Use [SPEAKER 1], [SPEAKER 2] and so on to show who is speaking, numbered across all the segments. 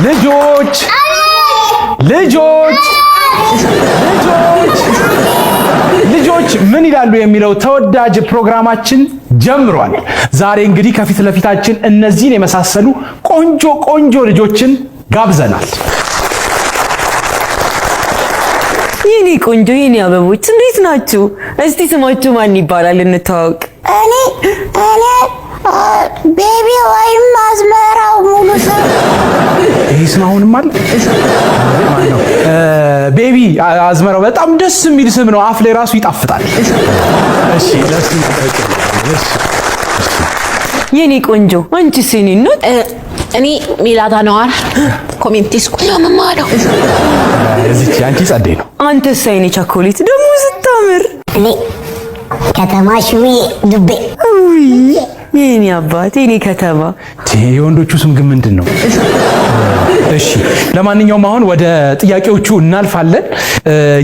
[SPEAKER 1] ልጆች ልጆች ልጆች ልጆች ምን ይላሉ የሚለው ተወዳጅ ፕሮግራማችን ጀምሯል። ዛሬ እንግዲህ ከፊት ለፊታችን እነዚህን የመሳሰሉ ቆንጆ ልጆችን ጋብዘናል።
[SPEAKER 2] የኔ ቆንጆ የኔ አበቦች እንዴት ናችሁ? እስቲ ስማችሁ ማን ይባላል? እንተዋወቅ።
[SPEAKER 3] እኔ ቤቢ ወይም አዝመራው ሙሉ ሰው።
[SPEAKER 1] ይሄ ስም አሁንም አለ ማለት ነው። ቤቢ አዝመራው በጣም ደስ የሚል ስም ነው። አፍ ላይ ራሱ ይጣፍጣል። እሺ ደስ ይላል።
[SPEAKER 2] የኔ ቆንጆ አንቺስ? የኔ ነው።
[SPEAKER 4] እኔ ሚላታ ነዋር ኮሜንቲስ ኩላማ ነው።
[SPEAKER 1] እዚህ አንቺ ጸዴ ነው።
[SPEAKER 2] አንተስ? የኔ ቸኮሌት ደግሞ ስታምር።
[SPEAKER 3] እኔ ከተማ ሽዊ ዱቤ።
[SPEAKER 2] የኔ አባት የኔ ከተማ።
[SPEAKER 1] የወንዶቹ ስም ግን ምንድን ነው? እሺ ለማንኛውም አሁን ወደ ጥያቄዎቹ እናልፋለን።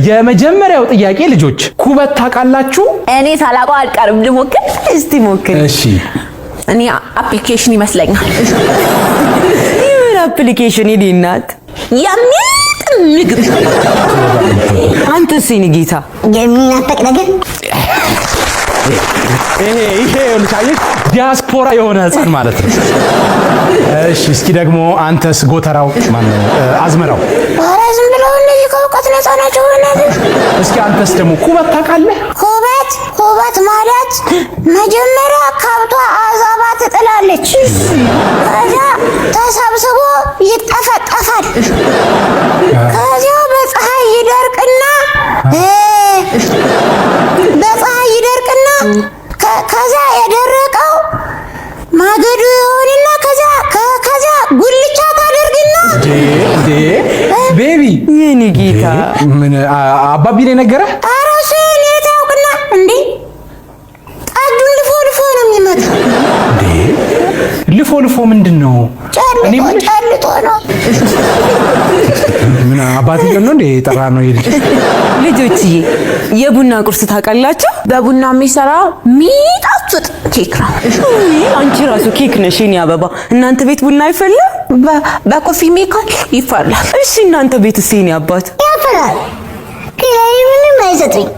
[SPEAKER 1] የመጀመሪያው ጥያቄ ልጆች ኩበት ታውቃላችሁ?
[SPEAKER 4] እኔ ሳላውቀው አልቀርም። ልሞክር።
[SPEAKER 2] እስቲ ሞክር።
[SPEAKER 1] እሺ
[SPEAKER 4] እኔ አፕሊኬሽን ይመስለኛል።
[SPEAKER 2] የምን አፕሊኬሽን? የኔ እናት
[SPEAKER 4] የሚያጥም ምግብ።
[SPEAKER 2] አንተስ? የኔ ጌታ
[SPEAKER 3] የሚናፈቅ ነገር።
[SPEAKER 1] ይሄ ልታየሽ ዲያስፖራ የሆነ ህፃን ማለት ነው። እሺ እስኪ ደግሞ አንተስ ጎተራው ማነው? አዝመራው።
[SPEAKER 3] ኧረ ዝም ብለው እነዚህ ከእውቀት ነፃ ናቸው።
[SPEAKER 1] እስኪ አንተስ ደግሞ ኩበት ታውቃለህ?
[SPEAKER 3] ኩበት ማለት መጀመሪያ ከብቷ አዛባ ትጥላለች፣ ከዚያ ተሰብስቦ ይጠፈጠፋል፣ ከዚያ በፀሐይ ይደርቅና ከዚያ የደረቀው ማገዶ ይሆንና ከዚያ ጉልቻ ታደርግና
[SPEAKER 1] ቤቢ
[SPEAKER 2] የኔ ጌታ
[SPEAKER 1] ምን አባቢ ላይ ነገረ?
[SPEAKER 3] ኧረ እሱ የኔ ታውቅና እንዴ ጠጁን ልፎ ነው የሚመጣው።
[SPEAKER 1] ልፎ ምንድን ነው?
[SPEAKER 3] ጨልጦ ነው።
[SPEAKER 1] ምን አባትዬው ነው እንዴ ጠራ ነው ይልኝ።
[SPEAKER 2] ልጆችዬ የቡና ቁርስ ታውቃላችሁ?
[SPEAKER 4] በቡና የሚሰራ ሚጣፍጥ ኬክ ነው።
[SPEAKER 2] አንቺ ራሱ ኬክ ነሽ የኔ አበባ። እናንተ ቤት ቡና አይፈላም?
[SPEAKER 4] በኮፊ ሜከር ይፈላል።
[SPEAKER 2] እሺ እናንተ ቤትስ? የኔ አባት
[SPEAKER 3] ያፈላል፣ ግን ምንም አይሰጡኝ፣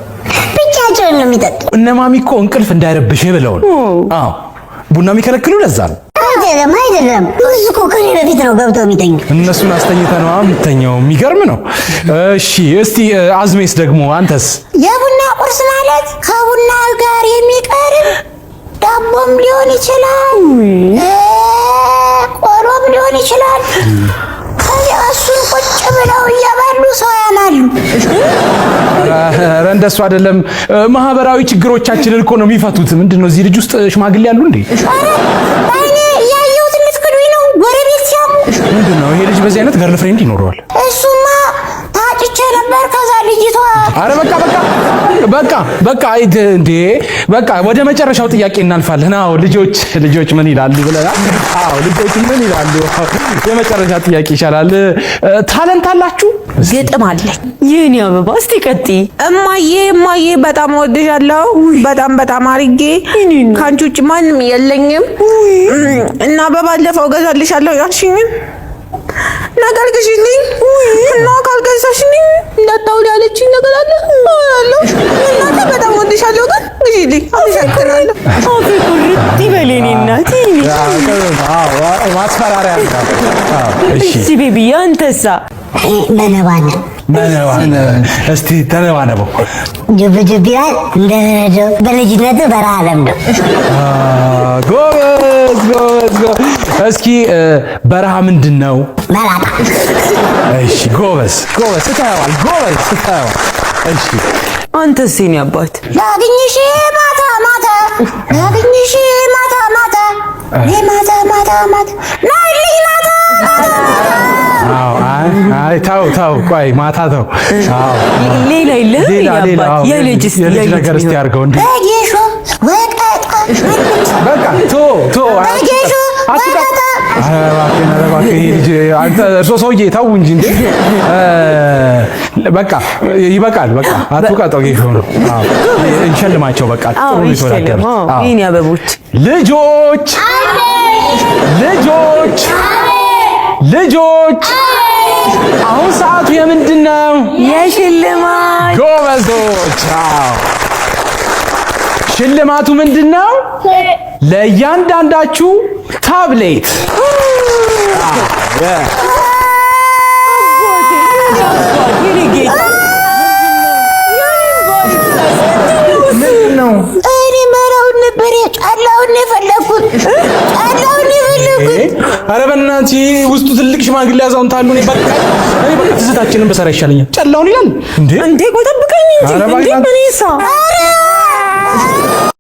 [SPEAKER 3] ብቻቸውን ነው የሚጠጡ።
[SPEAKER 1] እነ ማሚ እኮ እንቅልፍ እንዳይረብሽ ብለው ነው። አዎ ቡና የሚከለክሉ ለዛ ነው።
[SPEAKER 3] አይደለም እሱ እኮ ከኔ በፊት ነው ገብተው የሚተኙ።
[SPEAKER 1] እነሱን አስተኝተህ ነው የምተኛው። የሚገርም ነው። እሺ እስቲ አዝሜስ ደግሞ አንተስ?
[SPEAKER 3] የቡና ቁርስ ማለት ከቡና ጋር የሚቀርብ ዳቦም ሊሆን ይችላል፣ ቆሎም ሊሆን ይችላል። ከዚያ እሱን ቁጭ ብለው እየበሉ ሰው ያማሉ።
[SPEAKER 1] ኧረ እንደሱ አይደለም። ማህበራዊ ችግሮቻችንን እኮ ነው የሚፈቱት። ምንድነው እዚህ ልጅ ውስጥ ሽማግሌ ያሉ እንዴ?
[SPEAKER 3] እኔ ያየሁት ልትክዱኝ ነው። ጎረቤት ሲያሙ
[SPEAKER 1] ምንድነው ይሄ ልጅ በዚህ አይነት ገርል ፍሬንድ ይኖረዋል?
[SPEAKER 3] እሱማ ታጭቼ ነበር። ከዛ ልጅቷ
[SPEAKER 1] አረ በቃ እንዴ በቃ ወደ መጨረሻው ጥያቄ እናልፋለን። አዎ ልጆች ምን ይላሉ ብለናል። አዎ ልጆች ምን ይላሉ? የመጨረሻ ጥያቄ ይሻላል። ታለንት አላችሁ?
[SPEAKER 4] ግጥም አለኝ
[SPEAKER 2] የኔ አበባ። እስቲ ቀጥይ።
[SPEAKER 4] እማዬ በጣም ወድሻለሁ፣ በጣም አርጌ ካንቺ ውጭ ማንም የለኝም እና በባለፈው ገዛልሻለሁ ያልሽኝም ነገር ግዢልኝ እና ካልገዛሽልኝ እንዳታውል ያለችኝ ነገር አለ እናንተ በጣም ወድሻለሁ ግን ግዢልኝ። አመሰግናለሁ።
[SPEAKER 2] አፌ ቁርጥ ይበል የኔ እናት።
[SPEAKER 1] ማስፈራሪያ ነው።
[SPEAKER 2] እሺ ቤቢዬ አንተሳ?
[SPEAKER 3] መነባነ
[SPEAKER 1] እስቲ ተነባነበው።
[SPEAKER 3] ጅብ ይላል እንደረዶ በልጅነቱ በረሃ ለምደው።
[SPEAKER 1] ጎበዝ። እስኪ በረሃ ምንድን ነው?
[SPEAKER 3] መላጣ።
[SPEAKER 1] እሺ ጎበዝ ስታየዋል። እሺ
[SPEAKER 2] አንተስ? የኔ አባት
[SPEAKER 3] ላግኝሽ ማታ ላግኝሽ ማታ ናይልኝ ማታ።
[SPEAKER 1] አይ ተው ቆይ ማታ ተው።
[SPEAKER 2] ሌላ የልጅ
[SPEAKER 1] ነገር እስቲ አድርገው እንዴ።
[SPEAKER 3] በጌሾ ወቀጣ
[SPEAKER 1] በቃ ቶ
[SPEAKER 3] በጌሾ ወቀጣ።
[SPEAKER 1] እርሶ ሰውዬ ተው እንጂ እንዴ። በቃ ይበቃል። በቃ አትውቀጠው። ጌሾ ነው። እንሸልማቸው በቃ። ጥሩ ይተናገር።
[SPEAKER 2] የኔ አበቦች
[SPEAKER 1] ልጆች ልጆች አሁን ሰዓቱ የምንድን ነው?
[SPEAKER 2] የሽልማት።
[SPEAKER 1] ጎበዞች። ሽልማቱ ምንድን ነው? ለእያንዳንዳችሁ ታብሌት። ምንድን ነው?
[SPEAKER 3] እኔ መራውን ነበር ጫላውን የፈለኩት።
[SPEAKER 1] ኧረ በእናትህ ውስጡ ትልቅ ሽማግሌ አዛውንት አሉ። እኔ በቃ ትዝታችንን በሰራ ይሻለኛል። ጨላውን ይላል እንዴ?
[SPEAKER 2] ቆይ ጠብቀኝ እንጂ እንዴ በኔሳ